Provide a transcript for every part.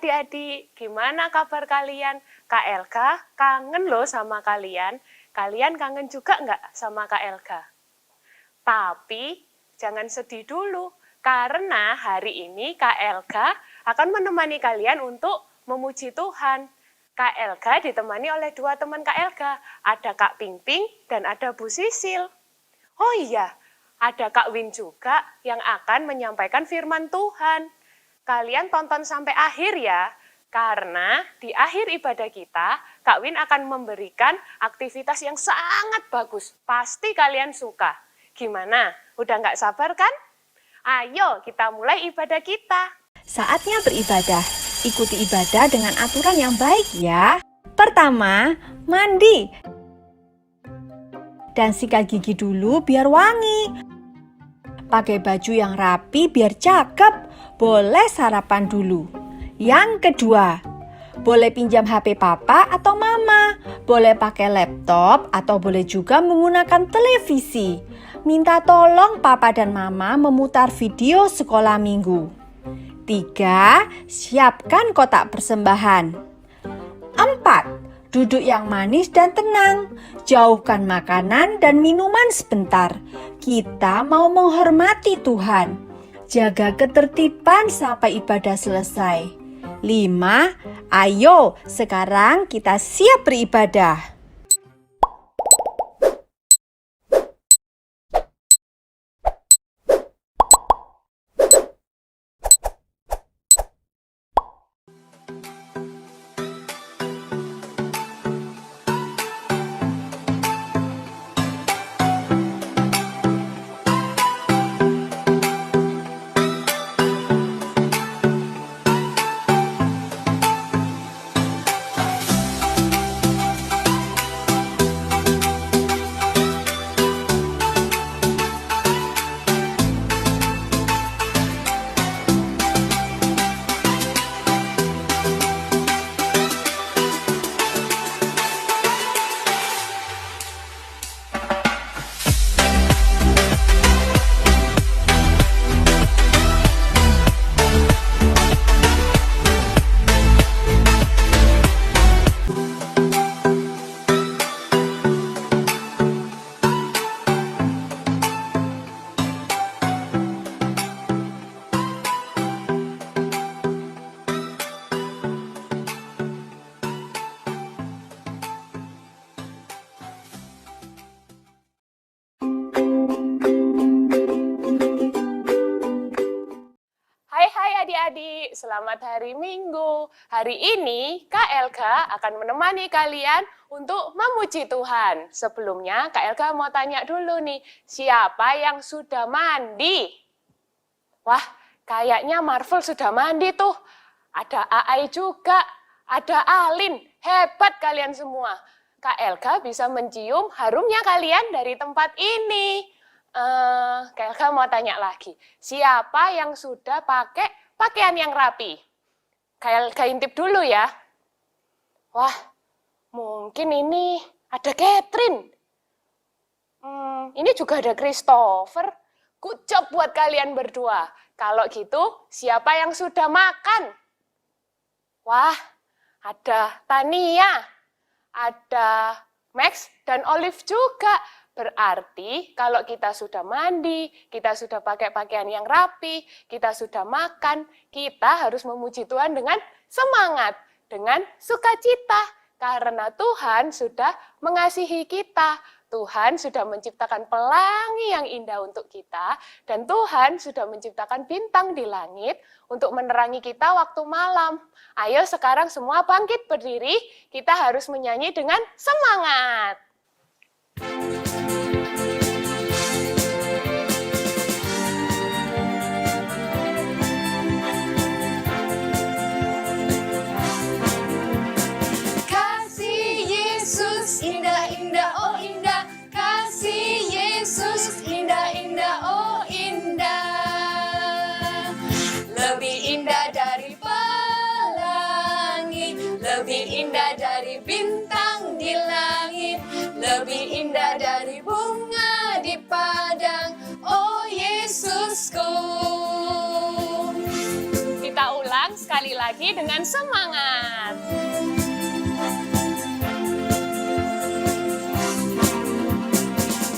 adik-adik, gimana kabar kalian? Kak Elga kangen loh sama kalian. Kalian kangen juga nggak sama Kak Elga? Tapi jangan sedih dulu, karena hari ini Kak Elga akan menemani kalian untuk memuji Tuhan. Kak Elga ditemani oleh dua teman Kak Elga, ada Kak Pingping dan ada Bu Sisil. Oh iya, ada Kak Win juga yang akan menyampaikan firman Tuhan. Kalian tonton sampai akhir ya, karena di akhir ibadah kita, Kak Win akan memberikan aktivitas yang sangat bagus. Pasti kalian suka. Gimana? Udah nggak sabar kan? Ayo kita mulai ibadah kita. Saatnya beribadah. Ikuti ibadah dengan aturan yang baik ya. Pertama, mandi. Dan sikat gigi dulu biar wangi. Pakai baju yang rapi biar cakep. Boleh sarapan dulu. Yang kedua, boleh pinjam HP papa atau mama. Boleh pakai laptop atau boleh juga menggunakan televisi. Minta tolong papa dan mama memutar video sekolah minggu. 3. Siapkan kotak persembahan. 4. Duduk yang manis dan tenang. Jauhkan makanan dan minuman sebentar. Kita mau menghormati Tuhan. Jaga ketertiban sampai ibadah selesai. 5. Ayo, sekarang kita siap beribadah. Adik-adik, selamat hari Minggu. Hari ini Kak Elga akan menemani kalian untuk memuji Tuhan. Sebelumnya Kak Elga mau tanya dulu nih, siapa yang sudah mandi? Wah, kayaknya Marvel sudah mandi tuh. Ada Aai juga, ada Alin. Hebat kalian semua. Kak Elga bisa mencium harumnya kalian dari tempat ini. Kak Elga mau tanya lagi, siapa yang sudah pakai pakaian yang rapi? Kak intip dulu ya. Wah, mungkin ini ada Catherine. Ini juga ada Christopher. Good job buat kalian berdua. Kalau gitu, siapa yang sudah makan? Wah, ada Tania, ada Max dan Olive juga. Berarti kalau kita sudah mandi, kita sudah pakai pakaian yang rapi, kita sudah makan, kita harus memuji Tuhan dengan semangat, dengan sukacita. Karena Tuhan sudah mengasihi kita. Tuhan sudah menciptakan pelangi yang indah untuk kita, dan Tuhan sudah menciptakan bintang di langit untuk menerangi kita waktu malam. Ayo sekarang semua bangkit berdiri, kita harus menyanyi dengan semangat. Indah-indah, oh indah, kasih Yesus, indah-indah, oh indah. Lebih indah dari pelangi, lebih indah dari bintang di langit, lebih indah dari bunga di padang, oh Yesusku. Kita ulang sekali lagi, lagi dengan semangat.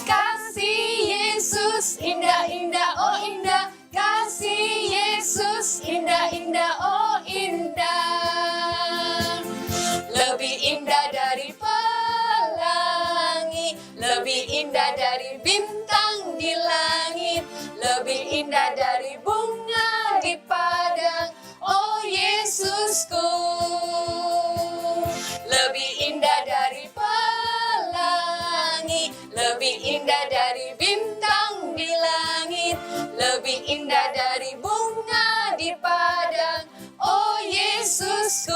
Kasih Yesus indah-indah, oh indah. Kasih Yesus indah-indah, oh indah. Lebih indah dari pelangi, lebih indah dari bintang di langit, lebih indah dari bunga di padang, oh Yesusku. Lebih indah dari pelangi, lebih indah dari bintang di langit, lebih indah dari bunga di padang, oh Yesusku.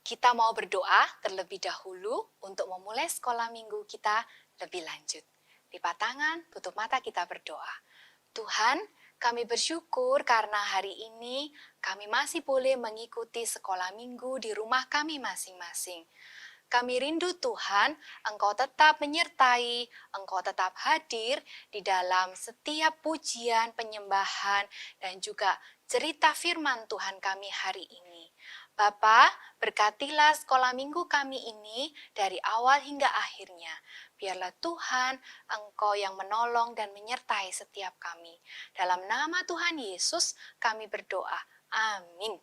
Kita mau berdoa terlebih dahulu untuk memulai sekolah minggu kita lebih lanjut. Lipat tangan, tutup mata, kita berdoa. Tuhan, kami bersyukur karena hari ini kami masih boleh mengikuti sekolah minggu di rumah kami masing-masing. Kami rindu Tuhan, Engkau tetap menyertai, Engkau tetap hadir di dalam setiap pujian, penyembahan, dan juga cerita firman Tuhan kami hari ini. Bapa, berkatilah sekolah minggu kami ini dari awal hingga akhirnya. Biarlah Tuhan, Engkau yang menolong dan menyertai setiap kami. Dalam nama Tuhan Yesus kami berdoa. Amin.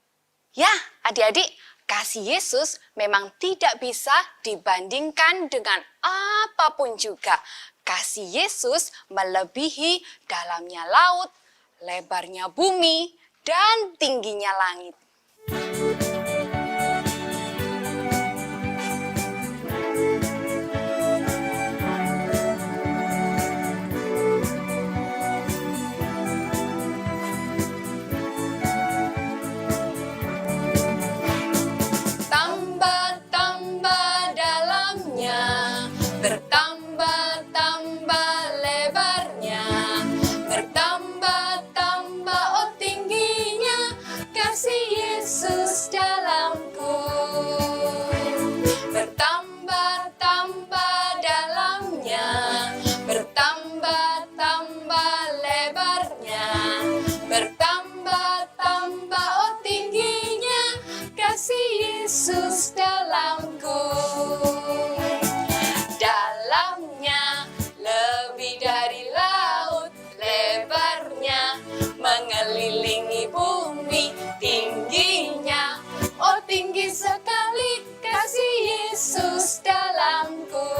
Ya, adik-adik, kasih Yesus memang tidak bisa dibandingkan dengan apapun juga. Kasih Yesus melebihi dalamnya laut, lebarnya bumi, dan tingginya langit. Tambah-tambah dalamnya, bertambah-tambah lebarnya, bertambah-tambah oh tingginya, kasih Yesus dalamku. Bertambah-tambah dalamnya, bertambah-tambah lebarnya, bertambah-tambah oh tingginya, kasih Yesus dalamku. Dalamnya lebih dari laut, lebarnya mengelilingi bumi, tingginya oh tinggi sekali, kasih Yesus dalamku.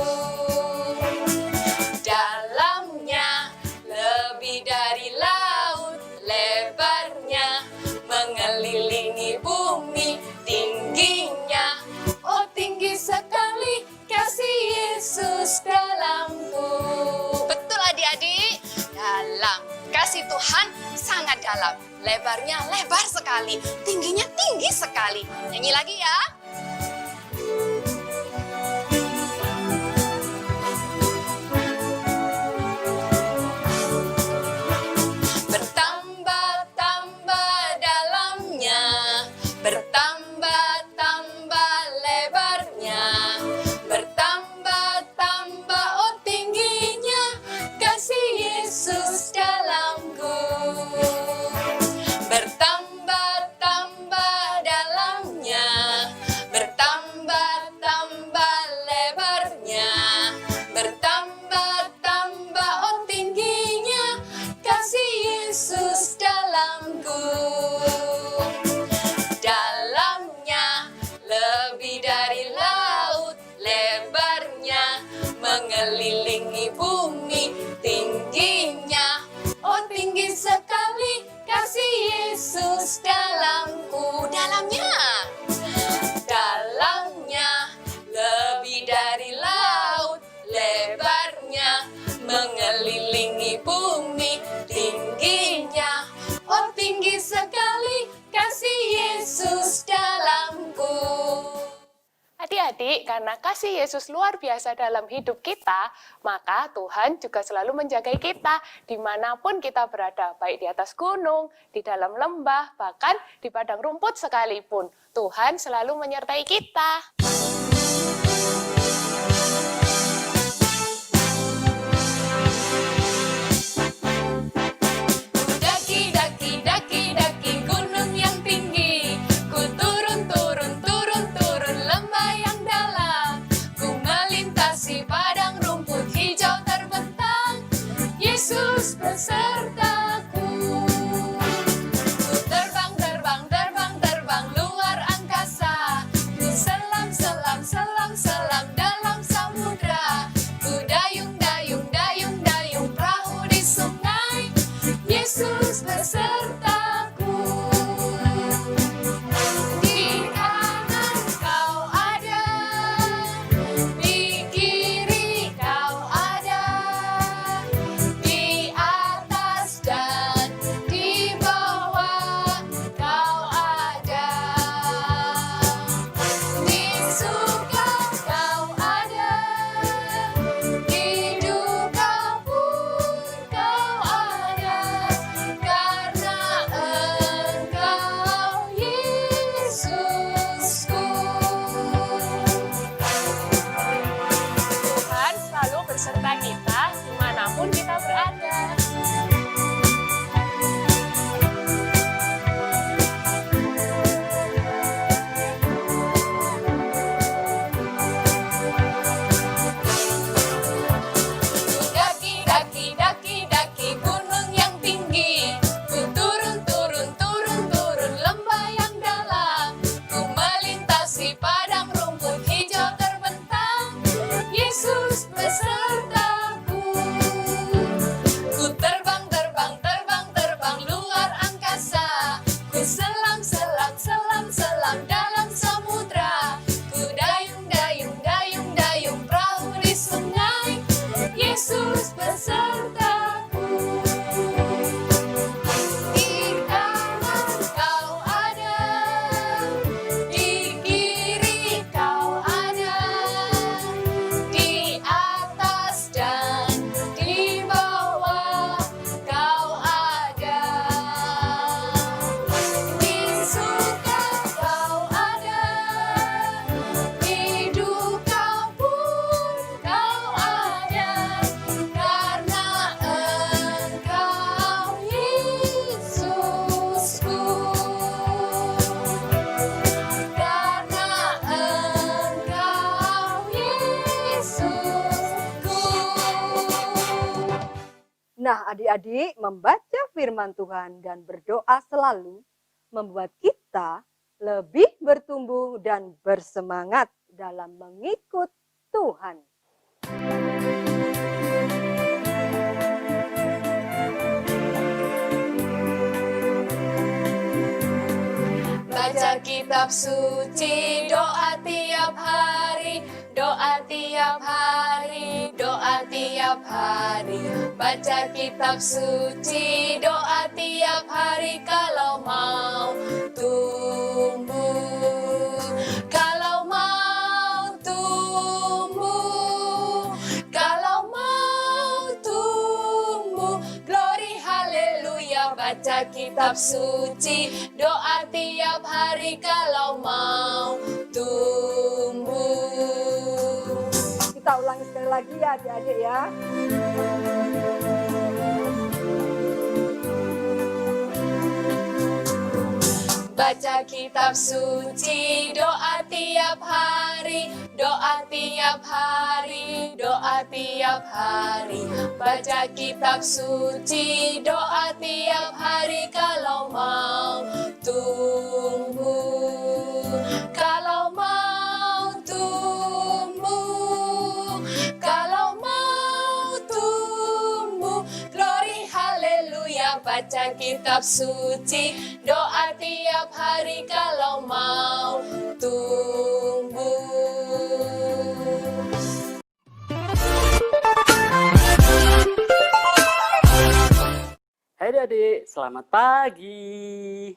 Dalamnya lebih dari laut, lebarnya mengelilingi bumi, tingginya oh tinggi sekali, kasih Yesus dalamku. Betul adik-adik, dalam kasih Tuhan sangat dalam, lebarnya lebar sekali, tingginya tinggi sekali. Nyanyi lagi ya. Bertambah-tambah dalamnya, bertambah-tambah lebarnya, bertambah-tambah oh tingginya, kasih Yesus dalamku. Bertambah-tambah dalamnya, bertambah-tambah lebarnya, bertambah-tambah oh tingginya, kasih Yesus dalamku. Dalamnya lebih dari laut, lebarnya mengelilingi bumi, tingginya oh tinggi sekali, kasih Yesus dalamku. Dalamnya lebih dari laut, lebarnya mengelilingi bumi, tingginya oh tinggi sekali, kasih Yesus dalamku. Adik-adik, karena kasih Yesus luar biasa dalam hidup kita, maka Tuhan juga selalu menjaga kita dimanapun kita berada, baik di atas gunung, di dalam lembah, bahkan di padang rumput sekalipun. Tuhan selalu menyertai kita. Daki, daki, daki. Nah, adik-adik, membaca firman Tuhan dan berdoa selalu membuat kita lebih bertumbuh dan bersemangat dalam mengikut Tuhan. Baca kitab suci, doa tiap hari, doa tiap hari, doa tiap hari. Baca kitab suci, doa tiap hari kalau mau tumbuh. Kalau mau tumbuh, kalau mau tumbuh. Glory haleluya, baca kitab suci, doa tiap hari kalau mau tumbuh. Kita ulangi sekali lagi ya adik-adik ya. Baca kitab suci, doa tiap hari, doa tiap hari, doa tiap hari. Baca kitab suci, doa tiap hari kalau mau tumbuh. Kalau mau tumbuh, kalau mau tumbuh. Glory haleluya, baca kitab suci, doa tiap hari kalau mau tumbuh. Hai adik, selamat pagi.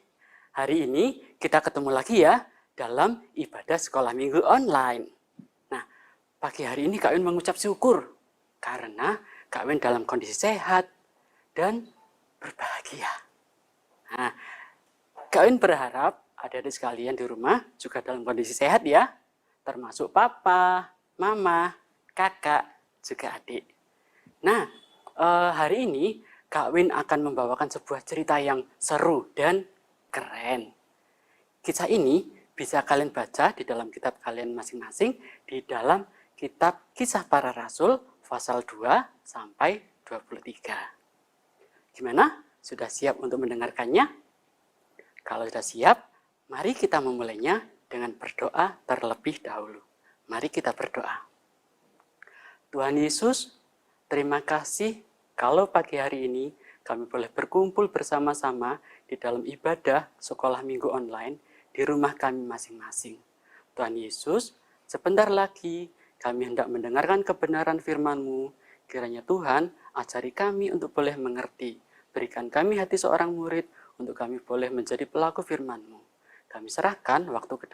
Hari ini kita ketemu lagi ya dalam ibadah sekolah minggu online. Nah, pagi hari ini Kak Win mengucap syukur karena Kak Win dalam kondisi sehat dan berbahagia. Nah, Kak Win berharap adik-adik sekalian di rumah juga dalam kondisi sehat ya, termasuk papa, mama, kakak, juga adik. Nah, hari ini Kak Win akan membawakan sebuah cerita yang seru dan keren. Kisah ini bisa kalian baca di dalam kitab kalian masing-masing, di dalam kitab Kisah Para Rasul pasal 2 sampai 23. Gimana? Sudah siap untuk mendengarkannya? Kalau sudah siap, mari kita memulainya dengan berdoa terlebih dahulu. Mari kita berdoa. Tuhan Yesus, terima kasih kalau pagi hari ini kami boleh berkumpul bersama-sama di dalam ibadah sekolah minggu online di rumah kami masing-masing. Tuhan Yesus, sebentar lagi kami hendak mendengarkan kebenaran firman-Mu. Kiranya Tuhan, ajari kami untuk boleh mengerti. Berikan kami hati seorang murid untuk kami boleh menjadi pelaku firman-Mu. Kami serahkan waktu ke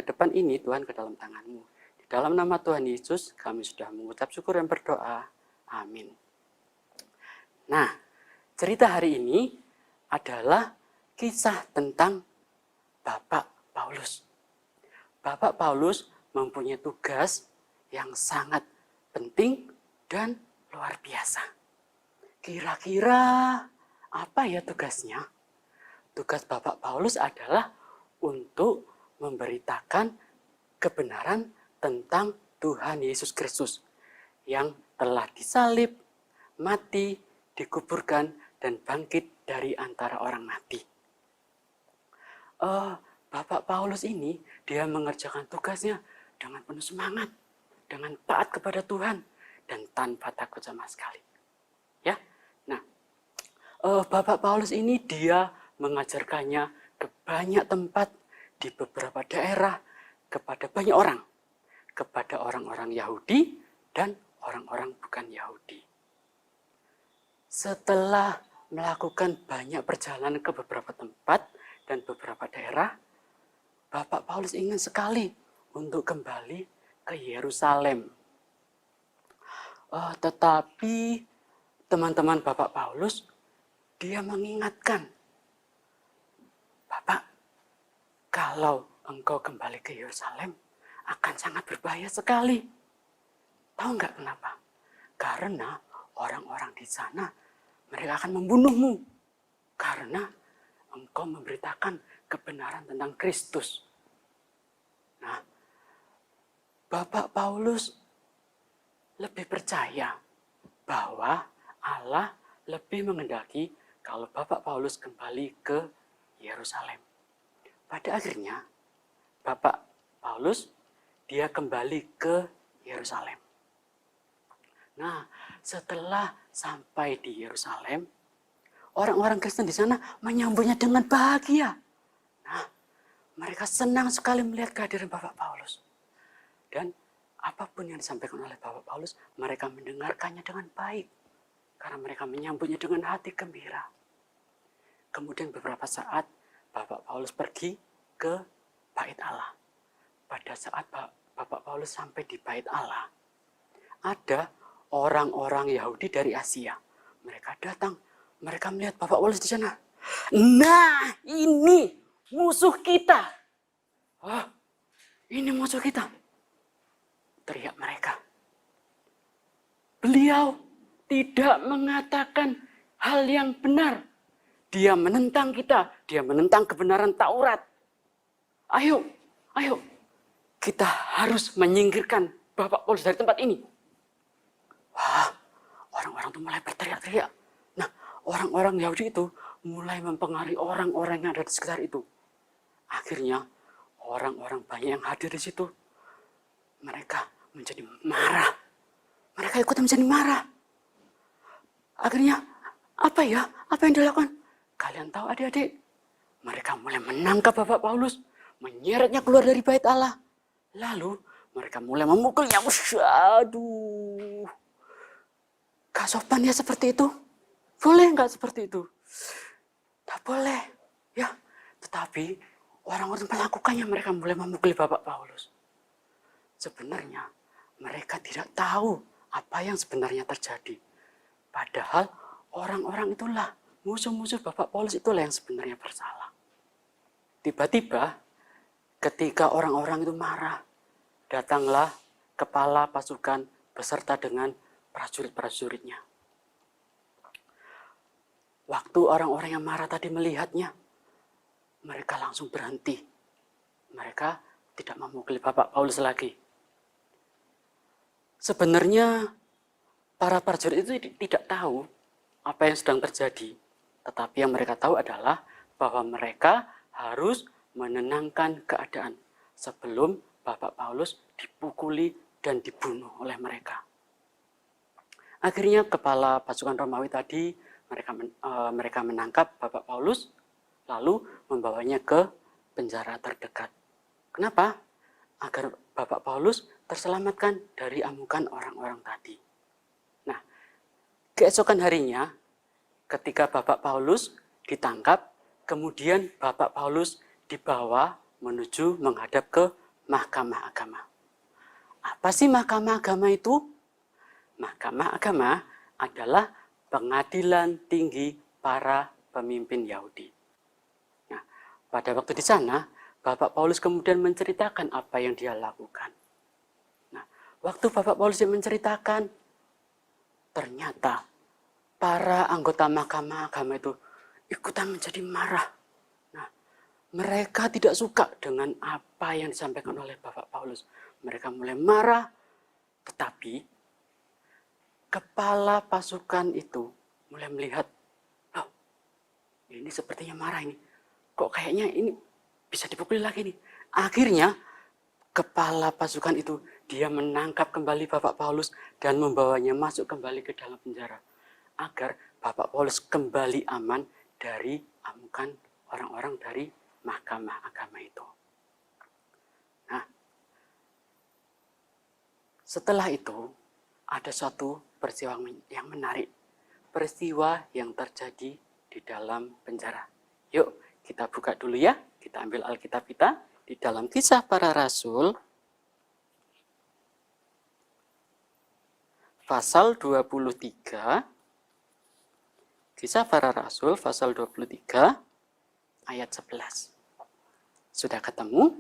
depan ini Tuhan ke dalam tangan-Mu. Di dalam nama Tuhan Yesus kami sudah mengucap syukur dan berdoa. Amin. Nah, cerita hari ini adalah kisah tentang Bapak Paulus. Bapak Paulus mempunyai tugas yang sangat penting dan luar biasa. Kira-kira apa ya tugasnya? Tugas Bapak Paulus adalah untuk memberitakan kebenaran tentang Tuhan Yesus Kristus yang telah disalib, mati, dikuburkan, dan bangkit dari antara orang mati. Bapak Paulus ini, dia mengerjakan tugasnya dengan penuh semangat, dengan taat kepada Tuhan, dan tanpa takut sama sekali. Ya, nah, Bapak Paulus ini dia mengajarkannya ke banyak tempat di beberapa daerah kepada banyak orang, kepada orang-orang Yahudi dan orang-orang bukan Yahudi. Setelah melakukan banyak perjalanan ke beberapa tempat dan beberapa daerah, Bapak Paulus ingin sekali untuk kembali ke Yerusalem. Tetapi teman-teman Bapak Paulus, dia mengingatkan, Bapak, kalau engkau kembali ke Yerusalem akan sangat berbahaya sekali. Tahu nggak kenapa? Karena orang-orang di sana mereka akan membunuhmu karena engkau memberitakan kebenaran tentang Kristus. Nah, Bapak Paulus lebih percaya bahwa Allah lebih menghendaki kalau Bapak Paulus kembali ke Yerusalem. Pada akhirnya, Bapak Paulus dia kembali ke Yerusalem. Nah, setelah sampai di Yerusalem, orang-orang Kristen di sana menyambutnya dengan bahagia. Nah, mereka senang sekali melihat kehadiran Bapak Paulus. Dan apapun yang disampaikan oleh Bapak Paulus, mereka mendengarkannya dengan baik. Karena mereka menyambutnya dengan hati gembira. Kemudian beberapa saat, Bapak Paulus pergi ke Bait Allah. Pada saat Bapak Paulus sampai di Bait Allah, ada orang-orang Yahudi dari Asia. Mereka datang, mereka melihat Bapak Paulus di sana. Nah, ini musuh kita. Oh, ini musuh kita. Teriak mereka. Beliau tidak mengatakan hal yang benar. Dia menentang kita. Dia menentang kebenaran Taurat. Ayo. Kita harus menyingkirkan Bapak Paulus dari tempat ini. Wah, orang-orang itu mulai berteriak-teriak. Nah, orang-orang Yahudi itu mulai mempengaruhi orang-orang yang ada di sekitar itu. Akhirnya, orang-orang banyak yang hadir di situ. Mereka menjadi marah. Mereka ikut menjadi marah. Akhirnya, apa yang dilakukan? Kalian tahu adik-adik? Mereka mulai menangkap Bapak Paulus, menyeretnya keluar dari Bait Allah. Lalu, mereka mulai memukulnya. Aduh. Gak sopan ya seperti itu? Boleh nggak seperti itu? Tak boleh. Ya, tetapi orang-orang melakukannya, mereka mulai memukuli Bapak Paulus. Sebenarnya mereka tidak tahu apa yang sebenarnya terjadi. Padahal orang-orang itulah, musuh-musuh Bapak Paulus itulah yang sebenarnya bersalah. Tiba-tiba ketika orang-orang itu marah, datanglah kepala pasukan beserta dengan prajurit-prajuritnya. Waktu orang-orang yang marah tadi melihatnya, mereka langsung berhenti. Mereka tidak memukuli Bapak Paulus lagi. Sebenarnya para prajurit itu tidak tahu apa yang sedang terjadi. Tetapi yang mereka tahu adalah bahwa mereka harus menenangkan keadaan sebelum Bapak Paulus dipukuli dan dibunuh oleh mereka. Akhirnya kepala pasukan Romawi tadi mereka menangkap Bapak Paulus lalu membawanya ke penjara terdekat. Kenapa? Agar Bapak Paulus terselamatkan dari amukan orang-orang tadi. Nah, keesokan harinya ketika Bapak Paulus ditangkap, kemudian Bapak Paulus dibawa menuju menghadap ke Mahkamah Agama. Apa sih Mahkamah Agama itu? Mahkamah Agama adalah pengadilan tinggi para pemimpin Yahudi. Nah, pada waktu di sana, Bapak Paulus kemudian menceritakan apa yang dia lakukan. Nah, waktu Bapak Paulus menceritakan, ternyata para anggota Mahkamah Agama itu ikutan menjadi marah. Nah, mereka tidak suka dengan apa yang disampaikan oleh Bapak Paulus. Mereka mulai marah, tetapi kepala pasukan itu mulai melihat, oh, ini sepertinya marah ini. Kok kayaknya ini bisa dipukuli lagi nih. Akhirnya kepala pasukan itu dia menangkap kembali Bapak Paulus dan membawanya masuk kembali ke dalam penjara agar Bapak Paulus kembali aman dari amukan orang-orang dari Mahkamah Agama itu. Nah, setelah itu ada suatu peristiwa yang menarik, peristiwa yang terjadi di dalam penjara. Yuk kita buka dulu ya, kita ambil Alkitab kita di dalam Kisah Para Rasul pasal 23. Kisah Para Rasul pasal 23 ayat 11. Sudah ketemu?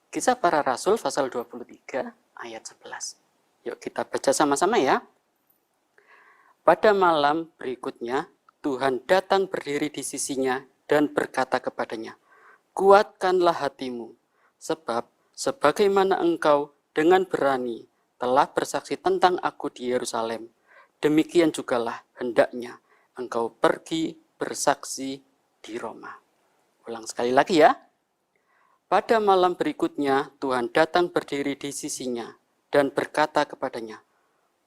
Kisah Para Rasul pasal 23 ayat 11. Yuk kita baca sama-sama ya. Pada malam berikutnya, Tuhan datang berdiri di sisinya dan berkata kepadanya, "Kuatkanlah hatimu, sebab sebagaimana engkau dengan berani telah bersaksi tentang aku di Yerusalem, demikian jugalah hendaknya engkau pergi bersaksi di Roma. Ulang sekali lagi ya. Pada malam berikutnya Tuhan datang berdiri di sisinya dan berkata kepadanya,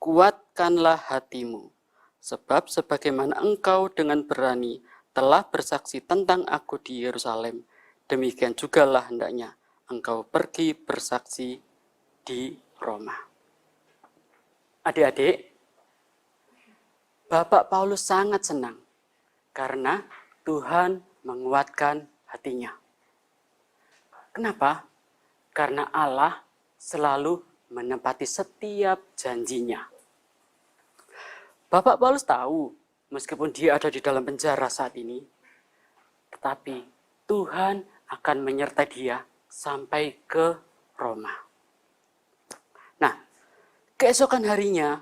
kuatkanlah hatimu, sebab sebagaimana engkau dengan berani telah bersaksi tentang aku di Yerusalem, demikian jugalah hendaknya engkau pergi bersaksi di Roma. Adik-adik, Bapak Paulus sangat senang karena Tuhan menguatkan hatinya. Kenapa? Karena Allah selalu menepati setiap janjinya. Bapak Paulus tahu, meskipun dia ada di dalam penjara saat ini, tetapi Tuhan akan menyertai dia sampai ke Roma. Nah, keesokan harinya,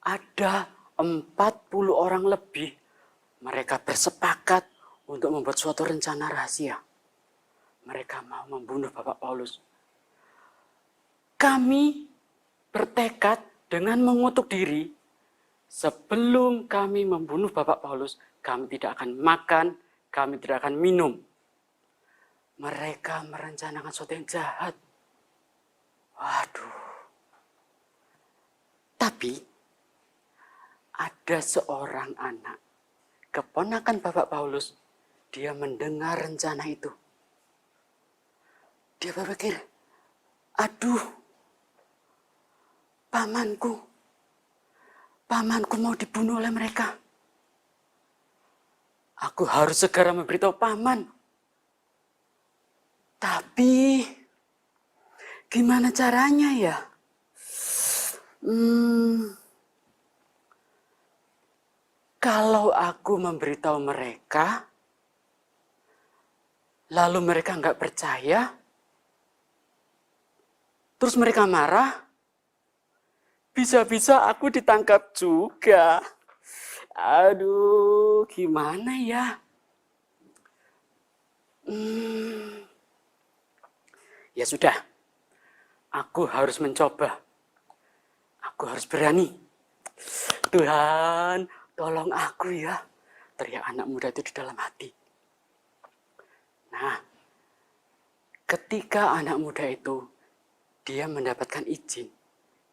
ada 40 orang lebih, mereka bersepakat untuk membuat suatu rencana rahasia. Mereka mau membunuh Bapak Paulus. Kami bertekad dengan mengutuk diri, sebelum kami membunuh Bapak Paulus, kami tidak akan makan, kami tidak akan minum. Mereka merencanakan sesuatu yang jahat. Waduh. Tapi ada seorang anak, keponakan Bapak Paulus, dia mendengar rencana itu. Dia berpikir, aduh, pamanku mau dibunuh oleh mereka. Aku harus segera memberitahu paman. Tapi, gimana caranya ya? Kalau aku memberitahu mereka, lalu mereka nggak percaya, terus mereka marah, bisa-bisa aku ditangkap juga. Aduh, gimana ya? Ya sudah, aku harus mencoba. Aku harus berani. Tuhan, tolong aku ya, teriak anak muda itu di dalam hati. Nah, ketika anak muda itu, dia mendapatkan izin,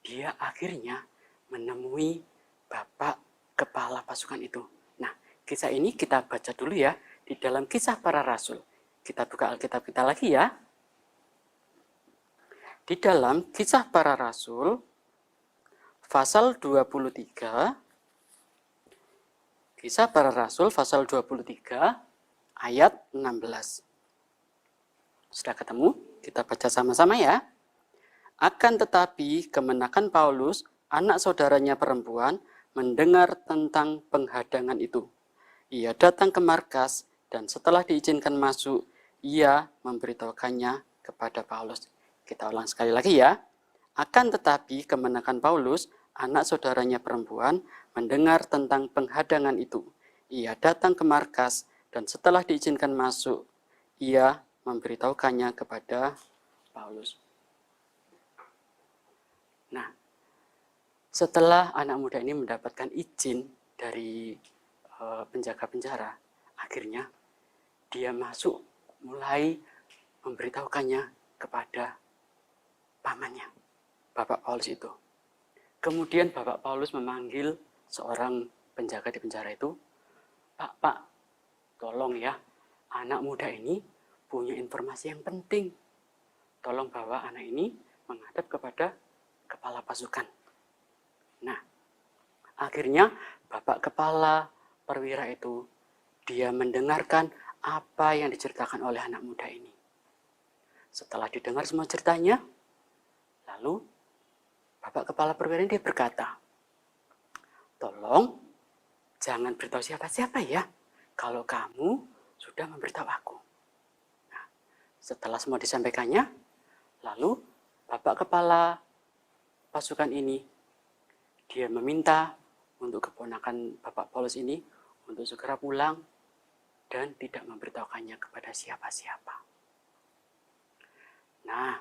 dia akhirnya menemui Bapak Kepala Pasukan itu. Nah, kisah ini kita baca dulu ya, di dalam Kisah Para Rasul. Kita buka Alkitab kita lagi ya. Di dalam Kisah Para Rasul, pasal 23, Kisah Para Rasul pasal 23 ayat 16. Sudah ketemu? Kita baca sama-sama ya. Akan tetapi kemenakan Paulus, anak saudaranya perempuan, mendengar tentang penghadangan itu. Ia datang ke markas dan setelah diizinkan masuk, ia memberitahukannya kepada Paulus. Kita ulang sekali lagi ya. Akan tetapi kemenakan Paulus, anak saudaranya perempuan, mendengar tentang penghadangan itu. Ia datang ke markas dan setelah diizinkan masuk, ia memberitahukannya kepada Paulus. Nah, setelah anak muda ini mendapatkan izin dari penjaga penjara, akhirnya dia masuk, mulai memberitahukannya kepada pamannya, Bapak Paulus itu. Kemudian Bapak Paulus memanggil seorang penjaga di penjara itu, Pak, tolong ya, anak muda ini punya informasi yang penting. Tolong bawa anak ini menghadap kepada kepala pasukan. Nah, akhirnya Bapak Kepala Perwira itu, dia mendengarkan apa yang diceritakan oleh anak muda ini. Setelah didengar semua ceritanya, lalu Bapak Kepala Perwira ini dia berkata, tolong jangan beritahu siapa-siapa ya, kalau kamu sudah memberitahu aku. Nah, setelah semua disampaikannya, lalu Bapak Kepala Pasukan ini, dia meminta untuk keponakan Bapak Paulus ini untuk segera pulang dan tidak memberitahukannya kepada siapa-siapa. Nah,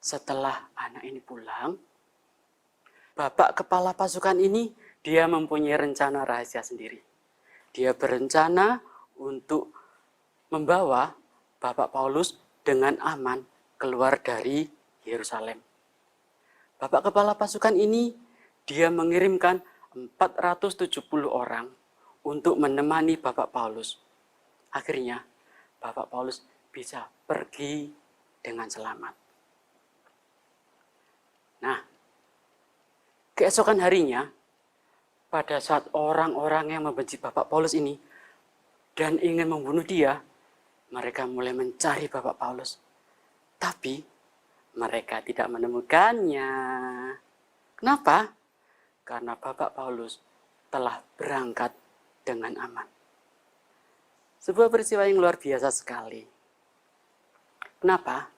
setelah anak ini pulang, Bapak kepala pasukan ini, dia mempunyai rencana rahasia sendiri. Dia berencana untuk membawa Bapak Paulus dengan aman keluar dari Yerusalem. Bapak kepala pasukan ini, dia mengirimkan 470 orang untuk menemani Bapak Paulus. Akhirnya, Bapak Paulus bisa pergi dengan selamat. Nah, keesokan harinya, pada saat orang-orang yang membenci Bapak Paulus ini dan ingin membunuh dia, mereka mulai mencari Bapak Paulus. Tapi mereka tidak menemukannya. Kenapa? Karena Bapak Paulus telah berangkat dengan aman. Sebuah peristiwa yang luar biasa sekali. Kenapa?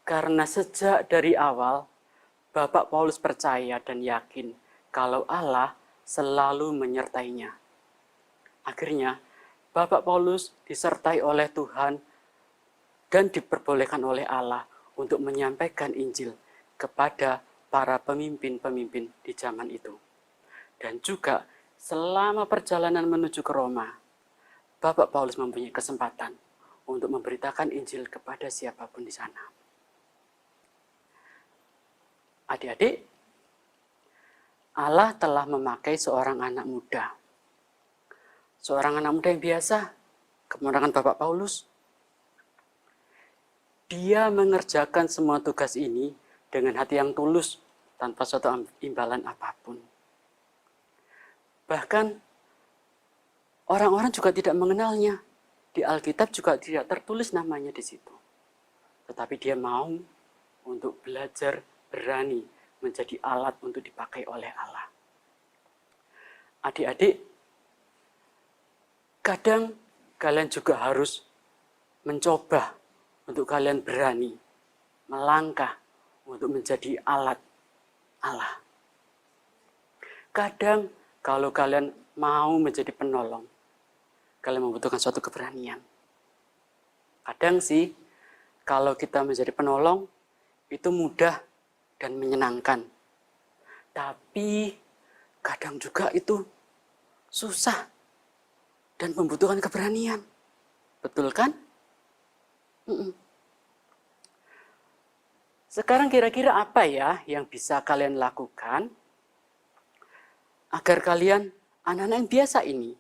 Karena sejak dari awal, Bapak Paulus percaya dan yakin kalau Allah selalu menyertainya. Akhirnya, Bapak Paulus disertai oleh Tuhan dan diperbolehkan oleh Allah untuk menyampaikan Injil kepada para pemimpin-pemimpin di zaman itu. Dan juga selama perjalanan menuju ke Roma, Bapak Paulus mempunyai kesempatan untuk memberitakan Injil kepada siapapun di sana. Adik-adik, Allah telah memakai seorang anak muda. Seorang anak muda yang biasa, keponakan Bapak Paulus. Dia mengerjakan semua tugas ini dengan hati yang tulus, tanpa suatu imbalan apapun. Bahkan, orang-orang juga tidak mengenalnya. Di Alkitab juga tidak tertulis namanya di situ. Tetapi dia mau untuk belajar berani menjadi alat untuk dipakai oleh Allah. Adik-adik, kadang kalian juga harus mencoba untuk kalian berani melangkah untuk menjadi alat Allah. Kadang kalau kalian mau menjadi penolong, kalian membutuhkan suatu keberanian. Kadang sih, kalau kita menjadi penolong, itu mudah dan menyenangkan. Tapi kadang juga itu susah dan membutuhkan keberanian. Betul kan? Sekarang kira-kira apa ya yang bisa kalian lakukan agar kalian, anak-anak yang biasa ini,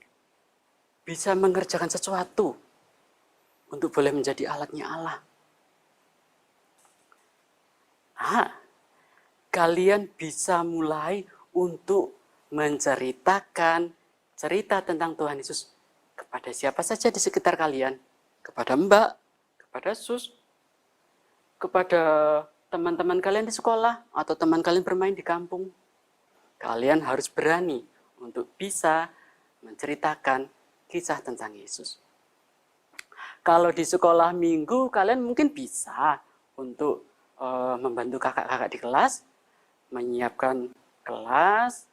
bisa mengerjakan sesuatu untuk boleh menjadi alatnya Allah? Kalian bisa mulai untuk menceritakan cerita tentang Tuhan Yesus kepada siapa saja di sekitar kalian. Kepada Mbak, kepada Sus, kepada teman-teman kalian di sekolah, atau teman kalian bermain di kampung. Kalian harus berani untuk bisa menceritakan kisah tentang Yesus. Kalau di sekolah minggu, kalian mungkin bisa untuk membantu kakak-kakak di kelas, menyiapkan kelas,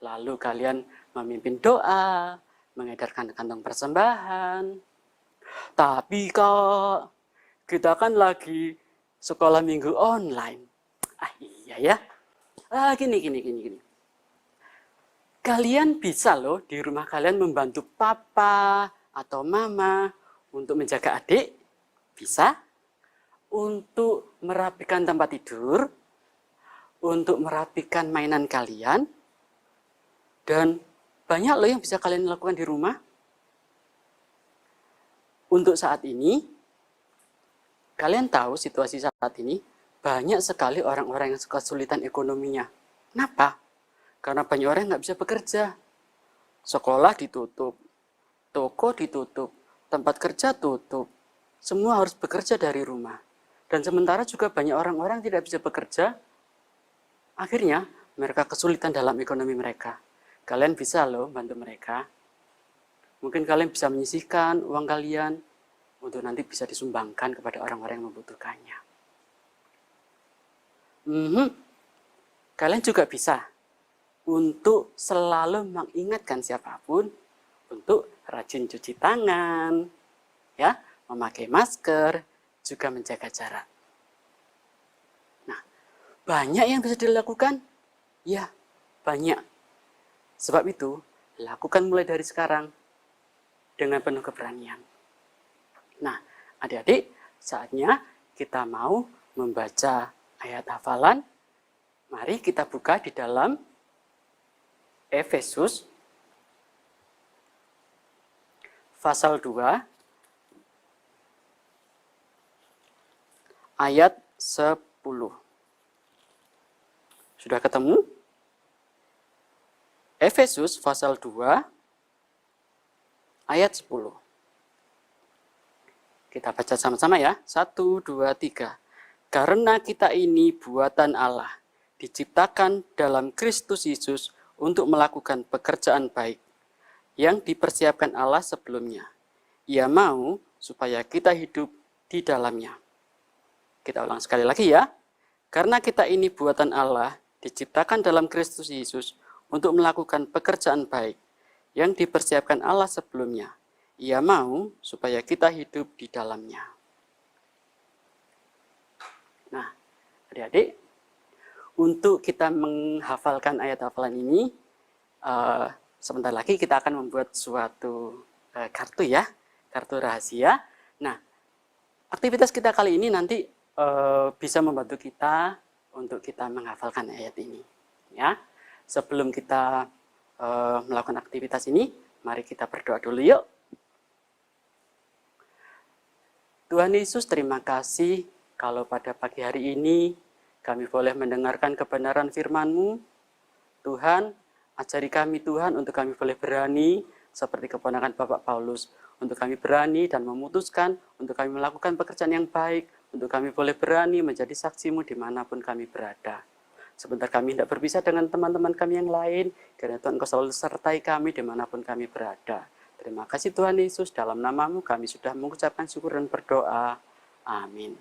lalu kalian memimpin doa, mengedarkan kantong persembahan. Tapi Kak, kita kan lagi sekolah minggu online. Iya ya. Gini. Kalian bisa loh di rumah kalian membantu papa atau mama untuk menjaga adik. Bisa. Untuk merapikan tempat tidur, untuk merapikan mainan kalian, dan banyak loh yang bisa kalian lakukan di rumah. Untuk saat ini, kalian tahu situasi saat ini, banyak sekali orang-orang yang kesulitan ekonominya. Kenapa? Karena banyak orang yang nggak bisa bekerja. Sekolah ditutup, toko ditutup, tempat kerja tutup. Semua harus bekerja dari rumah. Dan sementara juga banyak orang-orang tidak bisa bekerja, akhirnya mereka kesulitan dalam ekonomi mereka. Kalian bisa loh bantu mereka. Mungkin kalian bisa menyisihkan uang kalian untuk nanti bisa disumbangkan kepada orang-orang yang membutuhkannya. Kalian juga bisa untuk selalu mengingatkan siapapun untuk rajin cuci tangan, ya, memakai masker, juga menjaga jarak. Nah, banyak yang bisa dilakukan. Ya, banyak. Sebab itu, lakukan mulai dari sekarang dengan penuh keberanian. Nah, adik-adik, saatnya kita mau membaca ayat hafalan. Mari kita buka di dalam Efesus pasal 2 ayat 10. Sudah ketemu? Efesus pasal 2 ayat 10. Kita baca sama-sama ya. 1, 2, 3. Karena kita ini buatan Allah, diciptakan dalam Kristus Yesus untuk melakukan pekerjaan baik yang dipersiapkan Allah sebelumnya. Ia mau supaya kita hidup di dalamnya. Kita ulang sekali lagi ya. Karena kita ini buatan Allah, diciptakan dalam Kristus Yesus untuk melakukan pekerjaan baik yang dipersiapkan Allah sebelumnya. Ia mau supaya kita hidup di dalamnya. Nah, adik-adik, untuk kita menghafalkan ayat hafalan ini, sebentar lagi kita akan membuat suatu kartu ya, kartu rahasia. Nah, aktivitas kita kali ini nanti bisa membantu kita untuk kita menghafalkan ayat ini. Ya, sebelum kita melakukan aktivitas ini, mari kita berdoa dulu yuk. Tuhan Yesus, terima kasih kalau pada pagi hari ini kami boleh mendengarkan kebenaran firman-Mu. Tuhan, ajari kami Tuhan untuk kami boleh berani seperti keponakan Bapak Paulus. Untuk kami berani dan memutuskan untuk kami melakukan pekerjaan yang baik. Untuk kami boleh berani menjadi saksi-Mu dimanapun kami berada. Sebentar kami tidak berpisah dengan teman-teman kami yang lain. Karena Tuhan Engkau selalu sertai kami dimanapun kami berada. Terima kasih Tuhan Yesus, dalam nama-Mu kami sudah mengucapkan syukur dan berdoa. Amin.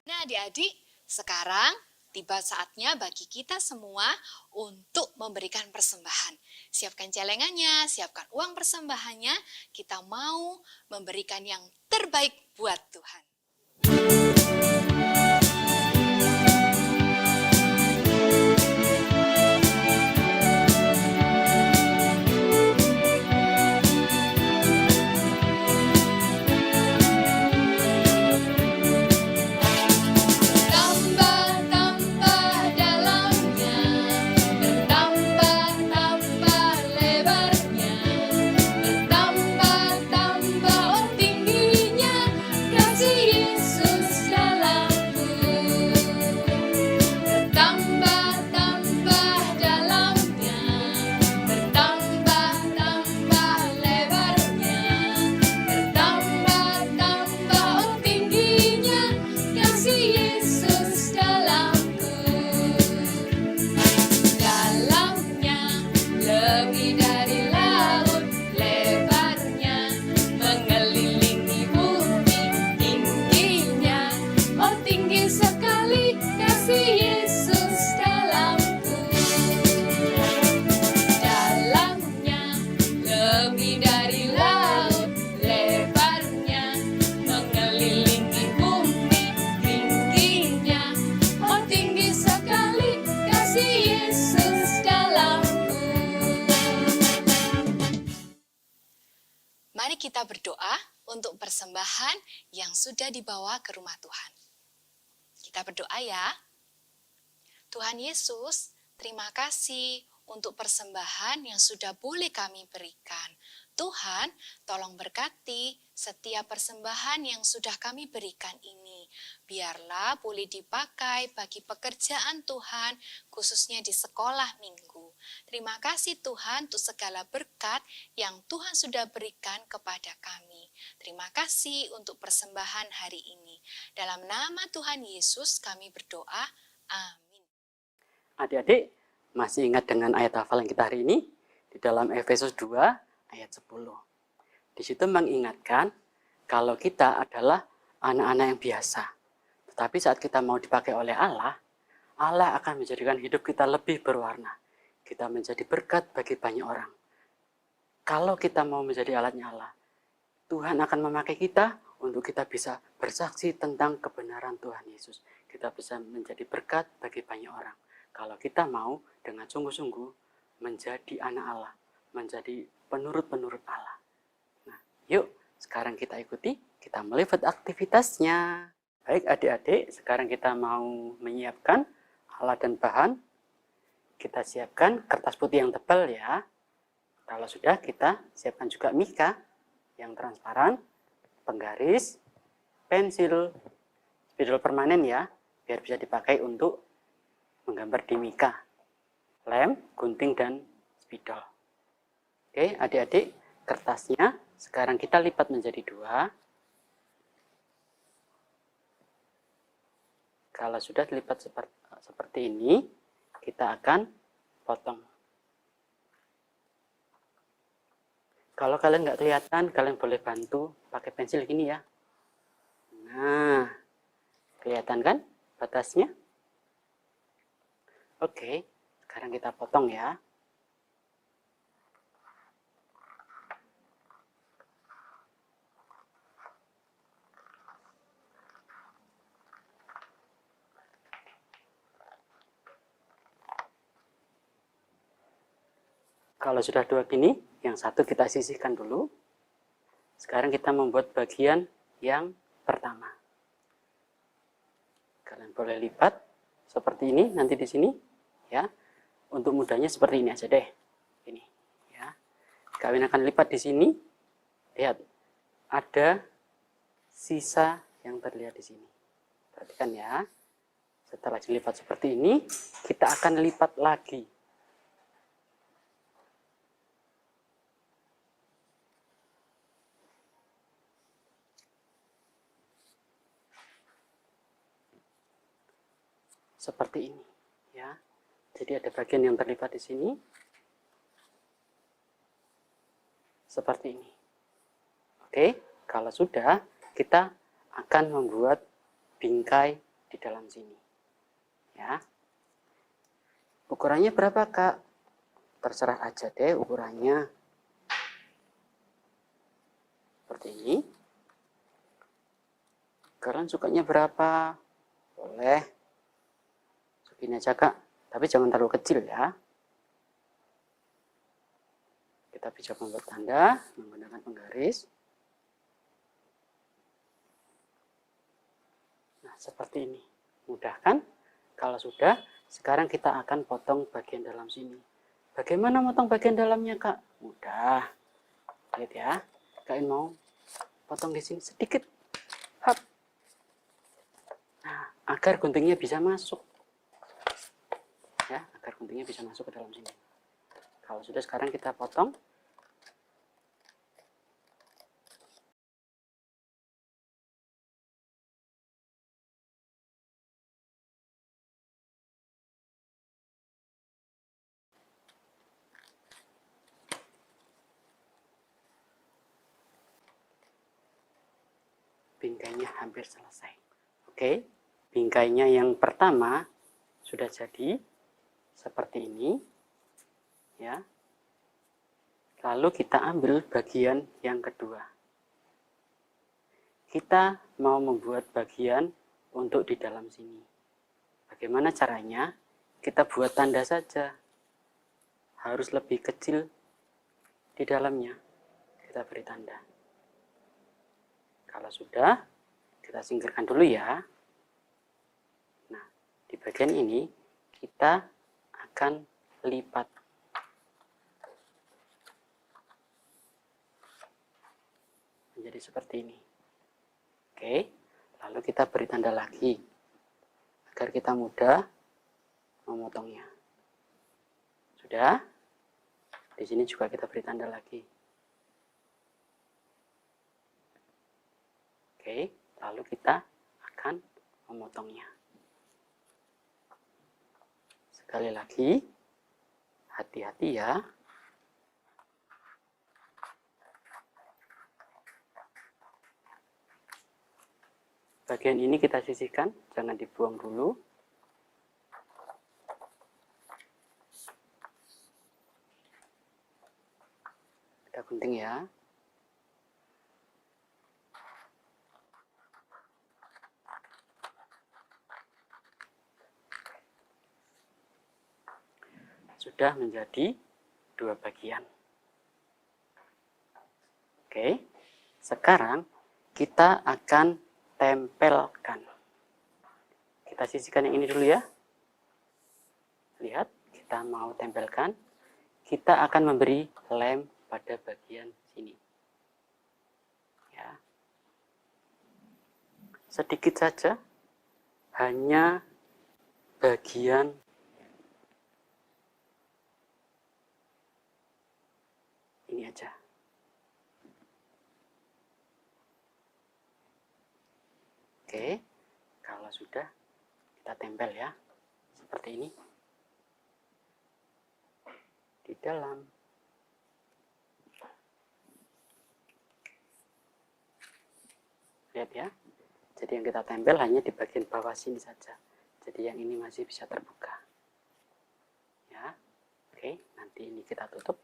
Nah adik-adik, sekarang tiba saatnya bagi kita semua untuk memberikan persembahan. Siapkan celengannya, siapkan uang persembahannya. Kita mau memberikan yang terbaik buat Tuhan. Mari kita berdoa untuk persembahan yang sudah dibawa ke rumah Tuhan. Kita berdoa ya. Tuhan Yesus, terima kasih untuk persembahan yang sudah boleh kami berikan. Tuhan, tolong berkati setiap persembahan yang sudah kami berikan ini. Biarlah boleh dipakai bagi pekerjaan Tuhan, khususnya di sekolah minggu. Terima kasih Tuhan untuk segala berkat yang Tuhan sudah berikan kepada kami. Terima kasih untuk persembahan hari ini. Dalam nama Tuhan Yesus kami berdoa. Amin. Adik-adik, masih ingat dengan ayat hafalan kita hari ini? Di dalam Efesus 2 ayat 10. Di situ mengingatkan kalau kita adalah anak-anak yang biasa. Tetapi saat kita mau dipakai oleh Allah, Allah akan menjadikan hidup kita lebih berwarna. Kita menjadi berkat bagi banyak orang. Kalau kita mau menjadi alatnya Allah, Tuhan akan memakai kita untuk kita bisa bersaksi tentang kebenaran Tuhan Yesus. Kita bisa menjadi berkat bagi banyak orang. kalau kita mau dengan sungguh-sungguh menjadi anak Allah, menjadi penurut-penurut Allah. Nah, yuk sekarang kita ikuti, kita mulai buat aktivitasnya. Baik adik-adik, sekarang kita mau menyiapkan alat dan bahan. Kita siapkan kertas putih yang tebal ya. Kalau sudah, kita siapkan juga mika yang transparan, penggaris, pensil, spidol permanen ya, biar bisa dipakai untuk menggambar di mika, lem, gunting, dan spidol. Oke, adik-adik, kertasnya sekarang kita lipat menjadi 2. Kalau sudah dilipat seperti ini, kita akan potong. Kalau kalian nggak kelihatan, kalian boleh bantu pakai pensil gini ya. Nah, kelihatan kan batasnya? Oke, sekarang kita potong ya. Kalau sudah 2 gini, yang satu kita sisihkan dulu. Sekarang kita membuat bagian yang pertama. Kalian boleh lipat seperti ini nanti di sini ya. Untuk mudahnya seperti ini aja deh. Ini ya. Kalian akan lipat di sini. Lihat, ada sisa yang terlihat di sini. Perhatikan ya. Setelah dilipat seperti ini, kita akan lipat lagi. Seperti ini ya. Jadi ada bagian yang terlipat di sini seperti ini. Oke, kalau sudah, kita akan membuat bingkai di dalam sini ya. Ukurannya berapa Kak? Terserah aja deh ukurannya. Seperti ini. Kalian sukanya berapa? Boleh ini aja Kak, tapi jangan terlalu kecil ya. Kita bisa membuat tanda menggunakan penggaris. Nah, seperti ini. Mudah kan? Kalau sudah, sekarang kita akan potong bagian dalam sini. Bagaimana potong bagian dalamnya Kak? Mudah. Lihat ya, kalian mau potong di sini sedikit. Hap. Nah, agar guntingnya bisa masuk. Ya, agar guntingnya bisa masuk ke dalam sini. Kalau sudah, sekarang kita potong. Bingkainya hampir selesai. Oke, bingkainya yang pertama sudah jadi seperti ini ya. Lalu kita ambil bagian yang kedua. Kita mau membuat bagian untuk di dalam sini. Bagaimana caranya? Kita buat tanda saja. Harus lebih kecil di dalamnya. Kita beri tanda. Kalau sudah, kita singkirkan dulu ya. Nah, di bagian ini kita akan lipat. Menjadi seperti ini. Oke, lalu kita beri tanda lagi. Agar kita mudah memotongnya. Sudah? Di sini juga kita beri tanda lagi. Oke, lalu kita akan memotongnya. Sekali lagi, hati-hati ya. Bagian ini kita sisihkan, jangan dibuang dulu. Kita gunting ya. sudah menjadi 2 bagian. Oke, sekarang kita akan tempelkan. Kita sisihkan yang ini dulu ya. Lihat, kita mau tempelkan. Kita akan memberi lem pada bagian sini. Ya. Sedikit saja, hanya bagian ini aja. Oke, kalau sudah kita tempel ya, seperti ini. Di dalam. Lihat ya, jadi yang kita tempel hanya di bagian bawah sini saja. Jadi yang ini masih bisa terbuka. Ya, oke, nanti ini kita tutup.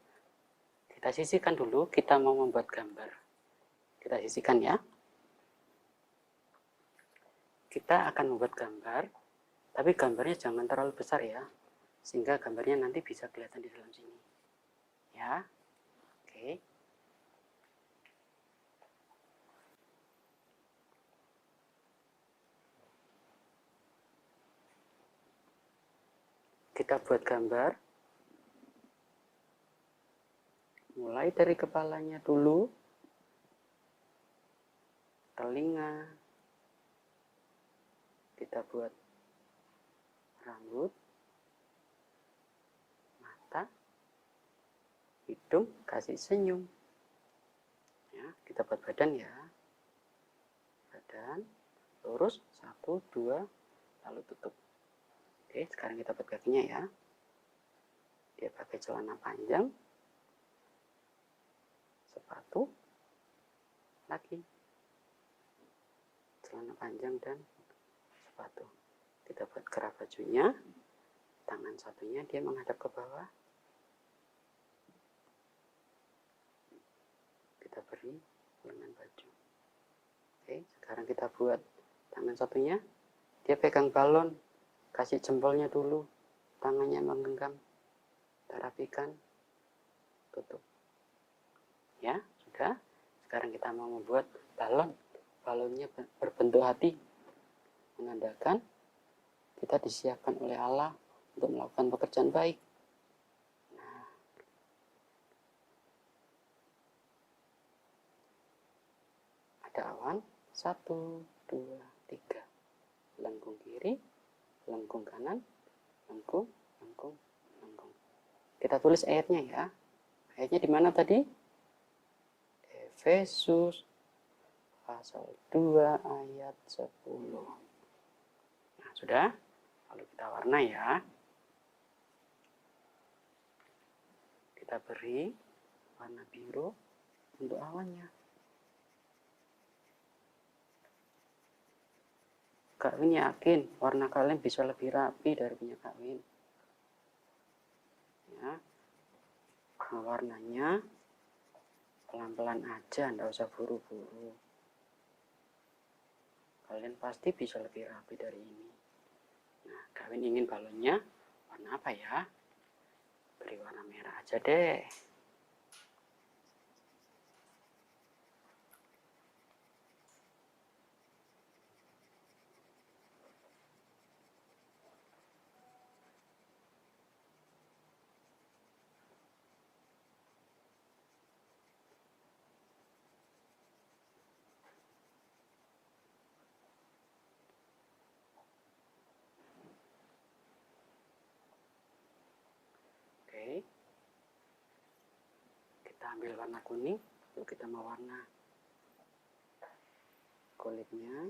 Kita sisihkan dulu, kita mau membuat gambar. Kita sisihkan ya. Kita akan membuat gambar, tapi gambarnya jangan terlalu besar ya, sehingga gambarnya nanti bisa kelihatan di dalam sini. Ya, oke. Kita buat gambar, mulai dari kepalanya dulu, telinga, kita buat rambut, mata, hidung, kasih senyum. Ya, kita buat badan ya. Badan, lurus, 1, 2, lalu tutup. Oke, sekarang kita buat kakinya ya. Dia pakai celana panjang, sepatu, lagi. Celana panjang dan sepatu. Kita buat kerah bajunya, tangan satunya dia menghadap ke bawah. Kita beri lengan baju. Oke, sekarang kita buat tangan satunya, dia pegang balon, kasih jempolnya dulu, tangannya menggenggam, kita rapikan, tutup. Ya, sudah. Sekarang kita mau membuat balon. Balonnya berbentuk hati, menandakan kita disiapkan oleh Allah untuk melakukan pekerjaan baik. Nah, ada awan, 1, 2, 3. Lengkung kiri, lengkung kanan, lengkung, lengkung, lengkung. Kita tulis ayatnya ya. Ayatnya di mana tadi? Efesus pasal 2 ayat 10. Nah, sudah. Lalu kita warna ya. Kita beri warna biru untuk awannya. Kak Win yakin warna kalian bisa lebih rapi dari punya Kak Win. Ya. Nah, warnanya pelan-pelan aja, nggak usah buru-buru. Kalian pasti bisa lebih rapi dari ini. Nah, Kak Win ingin balonnya warna apa ya? Beri warna merah aja deh. Oke. Kita ambil warna kuning, lalu kita mewarna kulitnya.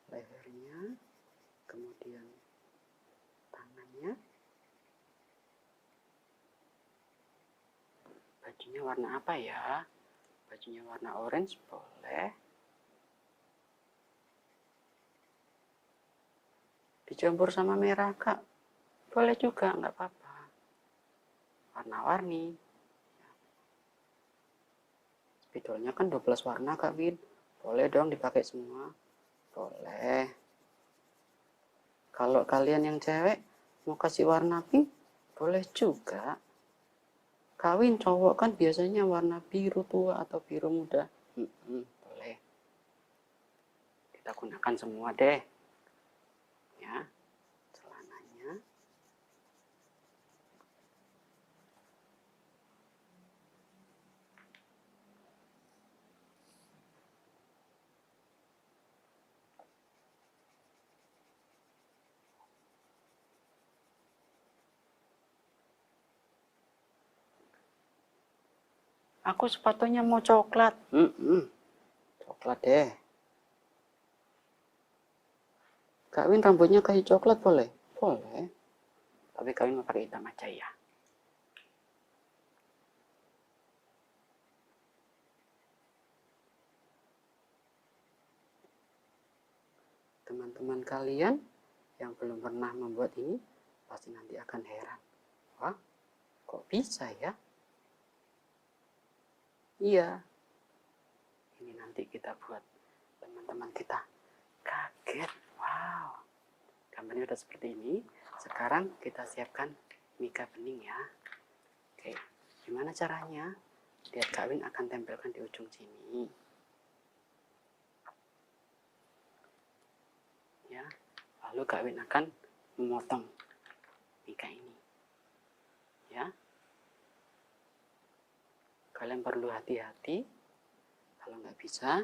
Lehernya, kemudian tangannya. Bajunya warna apa ya? Bajunya warna orange boleh. dicampur sama merah, Kak. Boleh juga, nggak apa-apa. Warna-warni. Spidolnya kan 12 warna, Kak Win. Boleh dong dipakai semua. Boleh. Kalau kalian yang cewek mau kasih warna pink, boleh juga. Kawin cowok kan biasanya warna biru tua atau biru muda. Boleh. Kita gunakan semua deh. Ya, celananya. Aku sepatunya mau coklat. Coklat deh. Kawin rambutnya kayak coklat boleh? Boleh. Tapi kawin mau pakai hitam aja ya. Teman-teman kalian yang belum pernah membuat ini pasti nanti akan heran. Wah, kok bisa ya? Iya. Ini nanti kita buat teman-teman kita kaget. Wow. Gambarnya udah seperti ini. Sekarang kita siapkan mika bening ya. Oke, gimana caranya? Lihat Kawin akan tempelkan di ujung sini. Ya, lalu Kawin akan memotong mika ini. Ya. Kalian perlu hati-hati. Kalau nggak bisa,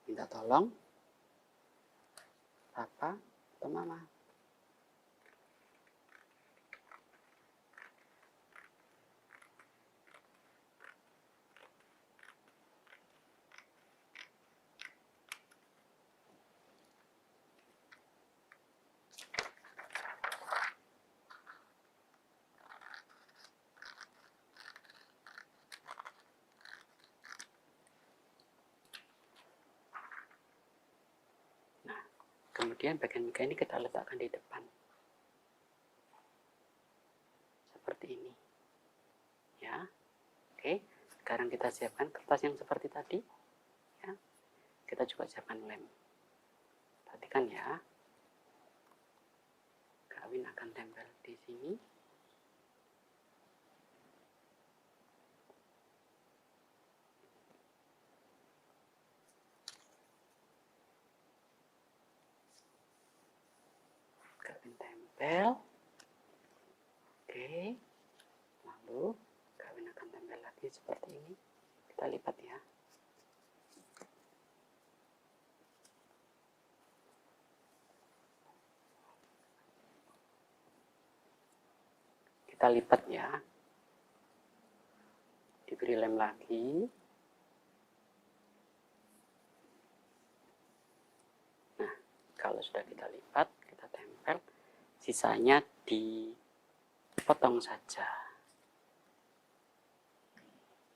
minta tolong papa atau mama. Nah, kemudian bagian mika ini kita letakkan di depan. Seperti ini. Ya. Oke, sekarang kita siapkan kertas yang seperti tadi. Ya. Kita juga siapkan lem. Perhatikan ya. Kawin akan tempel di sini. Kawin tempel. Oke. Lalu Kawin akan tempel lagi seperti ini. Kita lipat ya. Kita lipat ya. Diberi lem lagi. Nah, kalau sudah kita lipat, kita tempel, sisanya dipotong saja.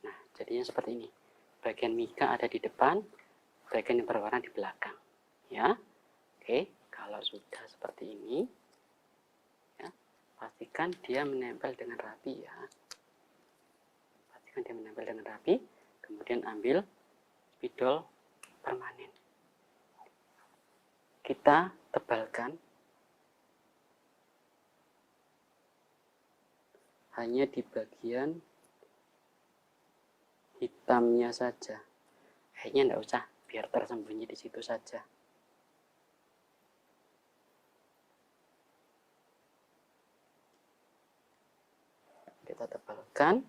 Nah, jadinya seperti ini. Bagian mika ada di depan, bagian yang berwarna di belakang. Ya. Oke, kalau sudah seperti ini, ya, pastikan dia menempel dengan rapi ya. Pastikan dia menempel dengan rapi, kemudian ambil spidol permanen. Kita tebalkan hanya di bagian hitamnya saja. Kayaknya enggak usah, biar tersembunyi di situ saja. Kita tebalkan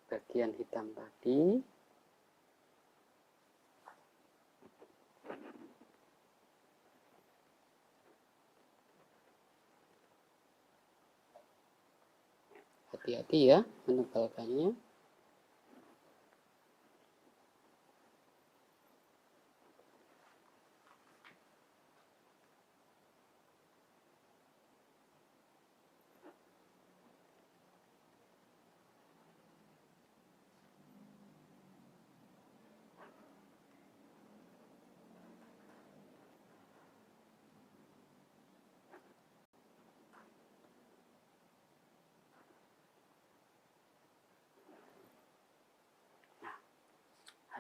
bagian hitam tadi. Hati-hati ya menebalkannya.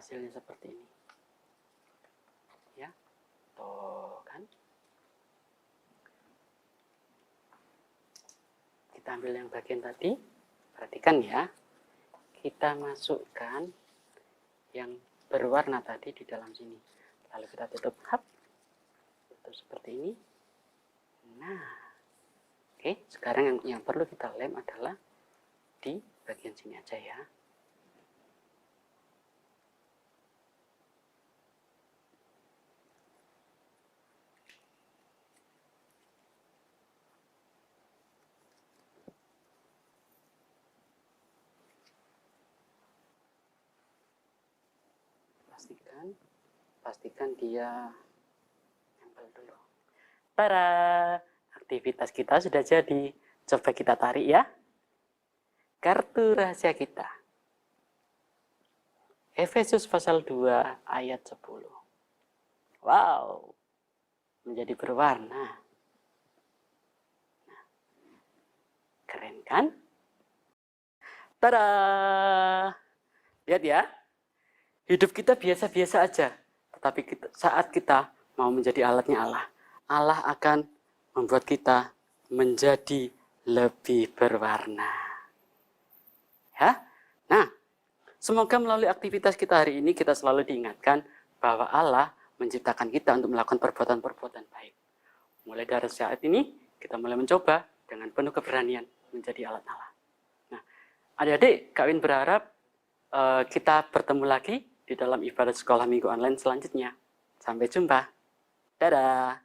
hasilnya seperti ini. Ya, tuh kan. Kita ambil yang bagian tadi, perhatikan ya. Kita masukkan yang berwarna tadi di dalam sini. Lalu kita tutup, tutup seperti ini. Nah, oke, sekarang yang perlu kita lem adalah di bagian sini aja ya. Pastikan dia nempel dulu. Tada! Aktivitas kita sudah jadi. Coba kita tarik ya. Kartu rahasia kita. Efesus pasal 2 ayat 10. Wow! Menjadi berwarna. Nah, keren kan? Tada! Lihat ya. Hidup kita biasa-biasa aja. Tetapi saat kita mau menjadi alatnya Allah, Allah akan membuat kita menjadi lebih berwarna. Ya? Nah, semoga melalui aktivitas kita hari ini kita selalu diingatkan bahwa Allah menciptakan kita untuk melakukan perbuatan-perbuatan baik. Mulai dari saat ini, kita mulai mencoba dengan penuh keberanian menjadi alat Allah. Nah, adik-adik, Kak Win berharap kita bertemu lagi di dalam ibadah sekolah minggu online selanjutnya. Sampai jumpa. Dadah.